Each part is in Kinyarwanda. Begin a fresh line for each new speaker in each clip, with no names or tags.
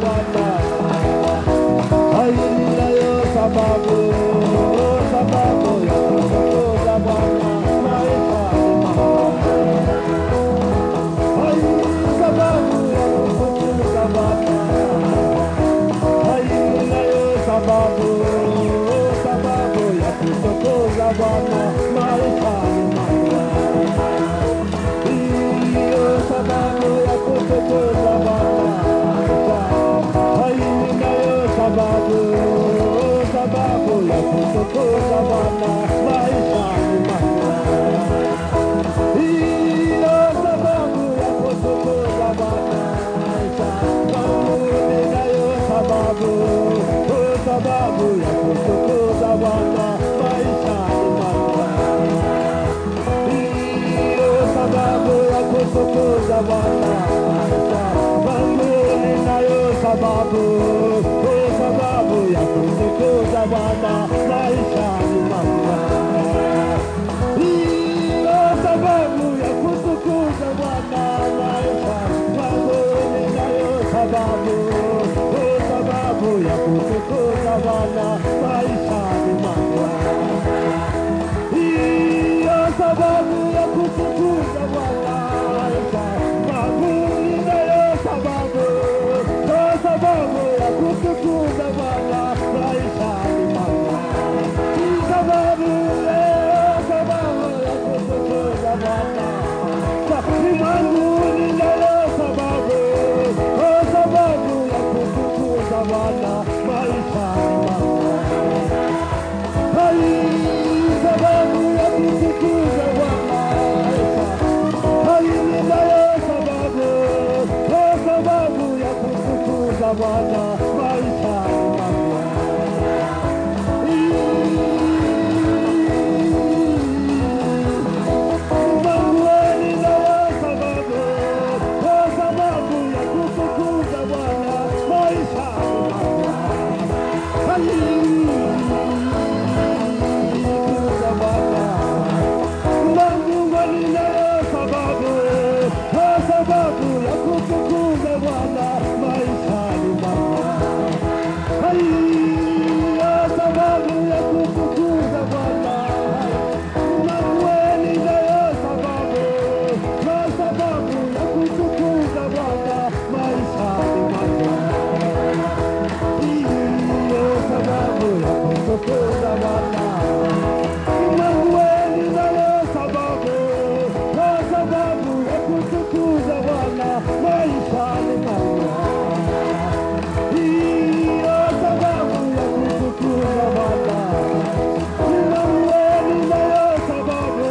Bwana. Hai ninayo sababu, sababu ya kutukuza Bwana maishani mwangu. Hai sababu ya kutukuza Bwana. Hai ninayo sababu, sababu ya kutukuza Bwana maishani mwangu. Hiyo sababu ya kutukuza Bwana. Hai ninayo sababu, sababu ya kutukuza Bwana maishani mwangu. Hiyo sababu ya kutukuza Bwana maishani mwangu. Ninayo sababu, sababu ya kutukuza Bwana maishani mwangu. Hiyo sababu ya kutukuza Bwana maishani mwangu. Ninayo sababu, sababu ya kutukuza Bwana maishani mwangu. Hiyo sababu ya kutukuza Bwana maishani mwangu. Ninayo sababu, sababu ya kutukuza Bwana maishani mwangu. Hiyo sababu ya kutukuza Bwana maishani mwangu. Ninayo sababu, sababu ya kutukuza Bwana maishani mwangu. Sababu, sababu ya kutukuza Bwana maishani mwangu. Ninayo sababu, sababu ya kutukuza Bwana maishani mwangu. Hai sababu ya kutukuza Bwana maishani. Hai ninayo sababu, sababu ya kutukuza Bwana maishani mwangu. Mungu ninayo sababu, sababu ya kutukuza Bwana maishani mwangu. Hai kutukuza Bwana. Mungu ninayo sababu, sababu ya kutukuza Bwana maishani mwangu. Hai sababu ya kutukuza Bwana. Mungu ninayo sababu, sababu ya kutukuza Bwana maishani mwangu. Hiyo sababu ya kutukuza Bwana. Mungu ninayo sababu, sababu ya kutukuza Bwana maishani mwangu. Hiyo sababu ya kutukuza Bwana. Mungu ninayo sababu,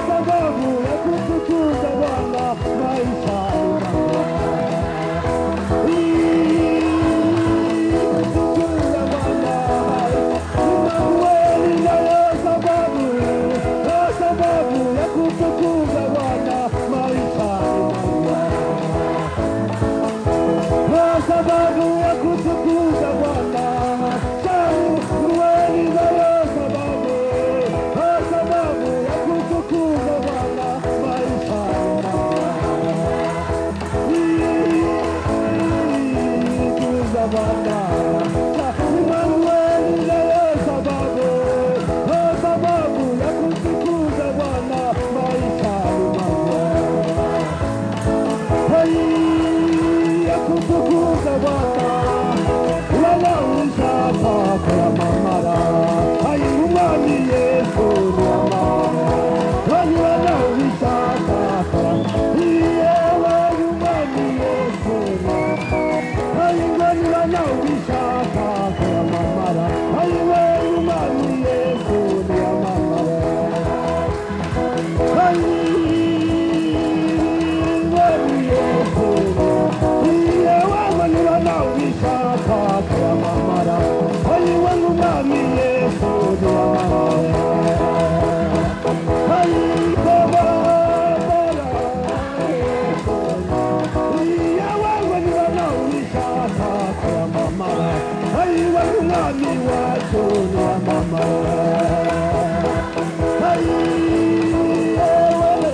sababu ya kutukuza Bwana maishani mwangu. Kutukuza Bwana. Mungu ninayo sababu, sababu ya kutukuza Bwana maishani mwangu. Sababu ya kutukuza Bwana. Mungu ninayo sababu, sababu ya kutukuza Bwana maishani mwangu. Kutukuza Bwana. Mungu ninayo sababu, sababu ya kutukuza Bwana maishani mwangu. Hai ya kutukuza Bwana. Wala ushaka kwa mamara. Hai umami Yesu mama. Hai wala ushaka kwa. Iye wala umami Yesu mama. Hai wala ushaka kwa mamara. Hai wala umami Yesu mama. Hai wala Yesu mama. Iye wala ushaka kwa mamara. Hai wala umami Yesu mama. Hai baba baba. Iye wala ushaka kwa mamara. Hai wala umami wacho mama. Hai wala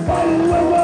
Bye.